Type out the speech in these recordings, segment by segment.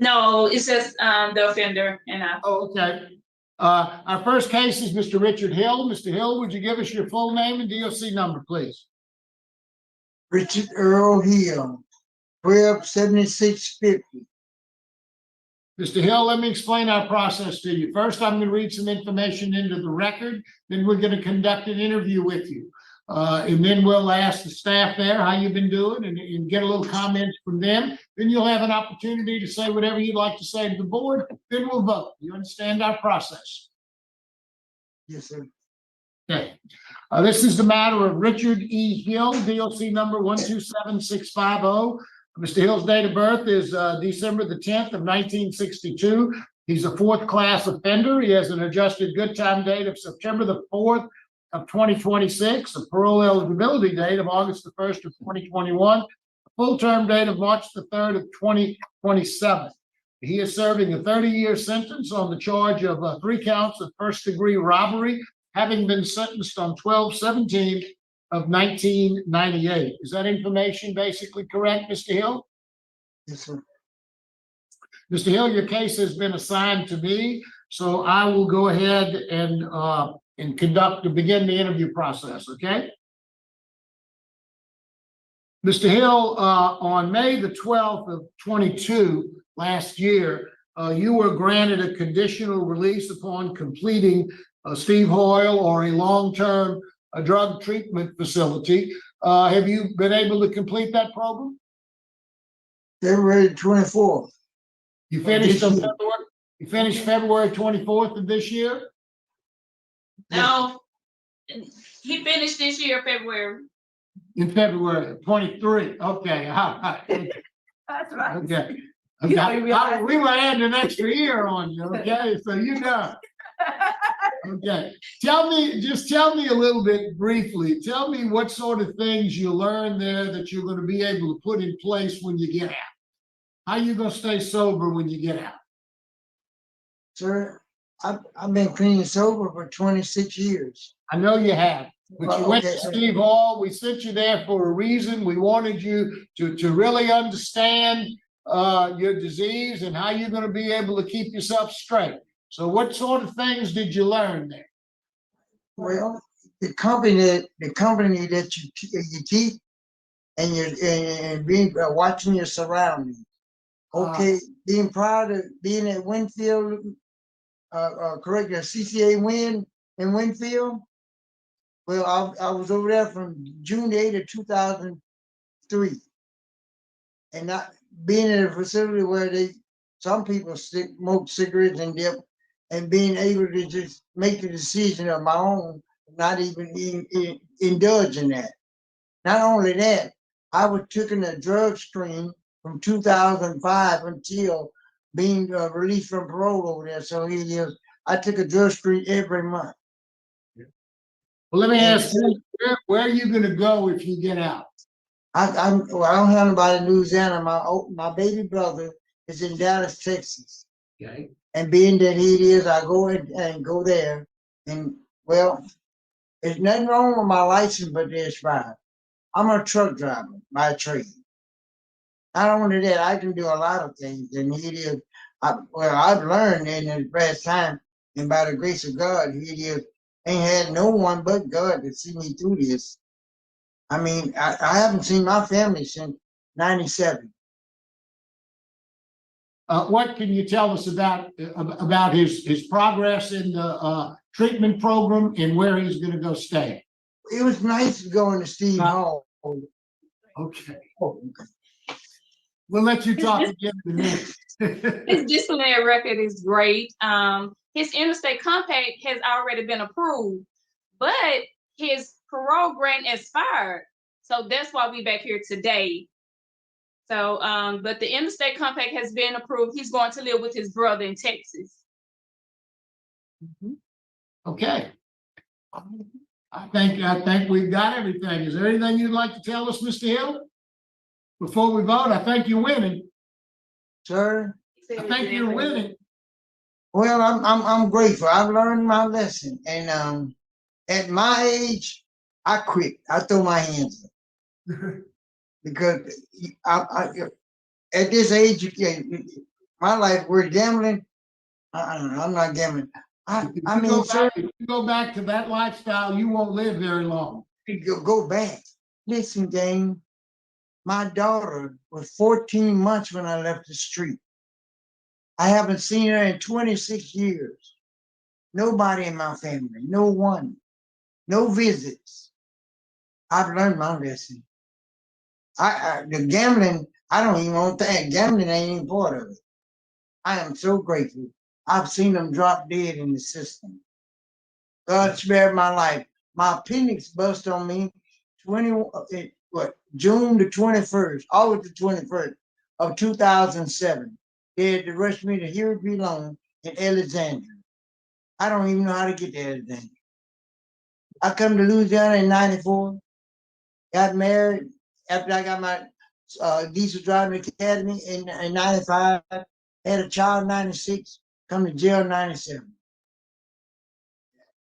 No, it's just the offender and I. Oh, okay. Our first case is Mr. Richard Hill. Mr. Hill, would you give us your full name and DOC number, please? Richard Earl Hill, 127650. Mr. Hill, let me explain our process to you. First, I'm going to read some information into the record. Then we're going to conduct an interview with you. And then we'll ask the staff there how you've been doing and get a little comments from them. Then you'll have an opportunity to say whatever you'd like to say to the board. Then we'll vote. You understand our process? Yes, sir. Okay. This is the matter of Richard E. Hill, DOC number 127650. Mr. Hill's date of birth is December the 10th of 1962. He's a fourth class offender. He has an adjusted good time date of September the 4th of 2026, a parole eligibility date of August the 1st of 2021, a full term date of March the 3rd of 2027. He is serving a 30-year sentence on the charge of 3 counts of first-degree robbery, having been sentenced on 12/17 of 1998. Is that information basically correct, Mr. Hill? Yes, sir. Mr. Hill, your case has been assigned to me, so I will go ahead and begin the interview process, okay? Mr. Hill, on May the 12th of 22 last year, you were granted a conditional release upon completing Steve Hoyle or a long-term drug treatment facility. Have you been able to complete that program? February 24th. You finished on This year. February, you finished February 24th of this year? No, he finished this year, February. In February of 23. Okay. That's right. Okay. You don't realize- We were adding an extra year on you, okay? So you know. Okay. Tell me a little bit briefly. Tell me what sort of things you learned there that you're going to be able to put in place when you get out. How you going to stay sober when you get out? Sir, I've been clean and sober for 26 years. I know you have. But you went to Okay. Steve Hall. We sent you there for a reason. We wanted you to really understand your disease and how you're going to be able to keep yourself straight. So what sort of things did you learn there? Well, the company that you keep and being watching your surroundings. Okay, being proud of being at Winfield, correct, CCA win in Winfield. Well, I was over there from June 8th of 2003, and not being in a facility where some people smoke cigarettes and dip, and being able to just make the decision of my own, not even indulge in that. Not only that, I was taking a drug screen from 2005 until being released from parole over there. So I took a drug screen every month. Well, let me ask you, where are you going to go if you get out? I don't have anybody in Louisiana. My baby brother is in Dallas, Texas. Okay. And being that he is, I go and go there. And well, there's nothing wrong with my license, but there's five. I'm a truck driver by trade. Not only that, I can do a lot of things. And I've learned in the past time, and by the grace of God, ain't had no one but God to see me through this. I mean, I haven't seen my family since 97. What can you tell us about his progress in the treatment program and where he's going to go stay? It was nice going to Steve Hall. Okay. We'll let you talk again in a minute. His disciplinary record is great. His interstate compact has already been approved, but his parole grant expired. So that's why we back here today. So, but the interstate compact has been approved. He's going to live with his brother in Texas. Okay. I think we've got everything. Is there anything you'd like to tell us, Mr. Hill? Before we vote, I think you're winning. Sir, I think you're winning. well, I'm grateful. I've learned my lesson. And at my age, I quit. I throw my hands up. Because at this age, my life, we're gambling. I'm not gambling. I If mean, sir, if you go back to that lifestyle, you won't live very long. go back. Listen, gang, my daughter was 14 months when I left the street. I haven't seen her in 26 years. Nobody in my family, no one, no visits. I've learned my lesson. The gambling, I don't even want that. Gambling ain't even part of it. I am so grateful. I've seen them drop dead in the system. God spared my life. My appendix bust on me June the 21st, August the 21st of 2007. They had to rush me to Here It Belong in Alexandria. I don't even know how to get to Alexandria. I come to Louisiana in 94, got married after I got my diesel driving academy in 95, had a child in 96, come to jail in 97.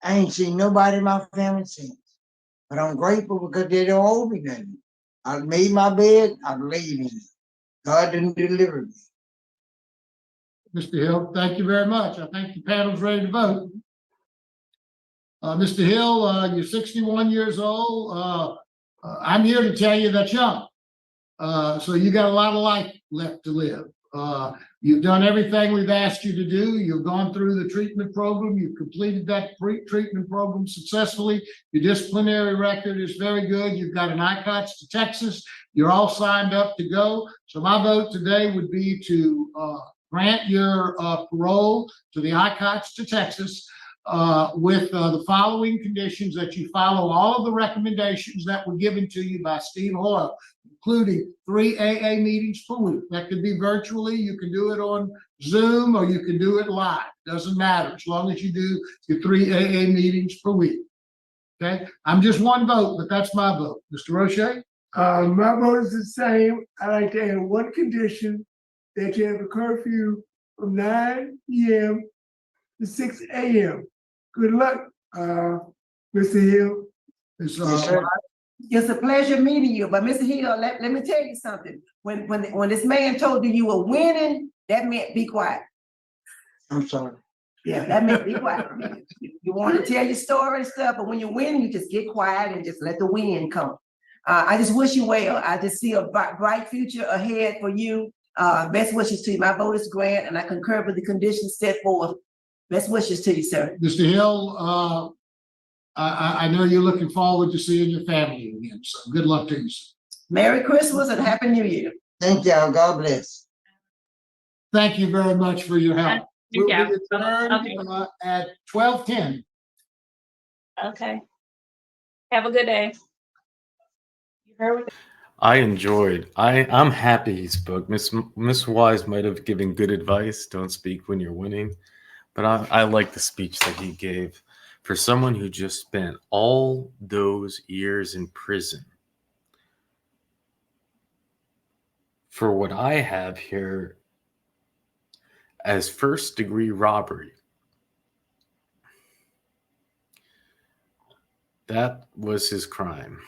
I ain't seen nobody in my family since. But I'm grateful because they don't owe me nothing. I made my bed, I laid in it. God didn't deliver me. Mr. Hill, thank you very much. I think the panel's ready to vote. Mr. Hill, you're 61 years old. I'm here to tell you that's young. So you got a lot of life left to live. You've done everything we've asked you to do. You've gone through the treatment program. You've completed that treatment program successfully. Your disciplinary record is very good. You've got an ICOTS to Texas. You're all signed up to go. So my vote today would be to grant your parole to the ICOTS to Texas with the following conditions: that you follow all of the recommendations that were given to you by Steve Hoyle, including 3 AA meetings per week. That could be virtually. You can do it on Zoom or you can do it live. Doesn't matter, as long as you do your 3 AA meetings per week. Okay, I'm just one vote, but that's my vote. Mr. Roche? My vote is the same. I like to add one condition, that you have a curfew from 9 p.m. to 6 a.m. Good luck, Mr. Hill. Is, Yes, sir. It's a pleasure meeting you, but Mr. Hill, let me tell you something. When this man told you you were winning, that meant be quiet. I'm sorry. Yeah, that meant be quiet. You want to tell your story and stuff, but when you win, you just get quiet and just let the wind come. I just wish you well. I just see a bright future ahead for you. Best wishes to you. My vote is grant, and I concur with the conditions set forth. Best wishes to you, sir. Mr. Hill, I know you're looking forward to seeing your family again, so good luck to you, sir. Merry Christmas and Happy New Year. Thank y'all. God bless. Thank you very much for your help. We'll be Okay. adjourned at 12:10. Okay. Have a good day. You heard what I'm happy he spoke. Miss Wise might have given good advice. Don't speak when you're winning. But I like the speech that he gave. For someone who just spent all those years in prison for what I have here as first-degree robbery, that was his crime.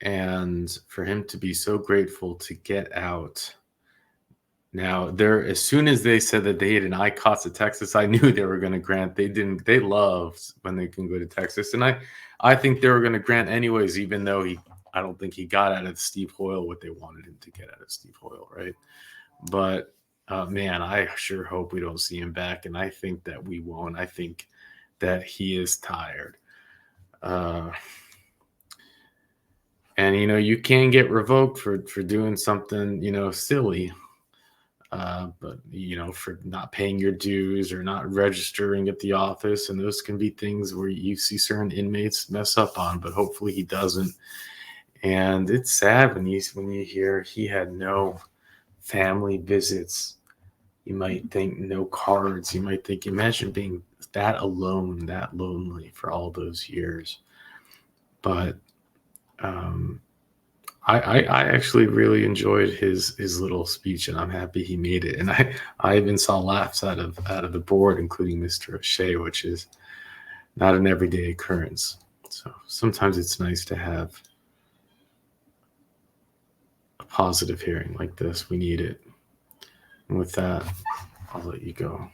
And for him to be so grateful to get out. Now, as soon as they said that they had an ICOTS to Texas, I knew they were going to grant. They loved when they can go to Texas. And I think they were going to grant anyways, even though I don't think he got out of Steve Hoyle what they wanted him to get out of Steve Hoyle, right? But man, I sure hope we don't see him back. And I think that we won't. I think that he is tired. And, you can get revoked for doing something, silly. But, for not paying your dues or not registering at the office. And those can be things where you see certain inmates mess up on, but hopefully he doesn't. And it's sad when you hear he had no family visits. You might think no cards. You might think, imagine being that alone, that lonely for all those years. But I actually really enjoyed his little speech, and I'm happy he made it. And I even saw laughs out of the board, including Mr. O'Shea, which is not an everyday occurrence. So sometimes it's nice to have a positive hearing like this. We need it. And with that, I'll let you go.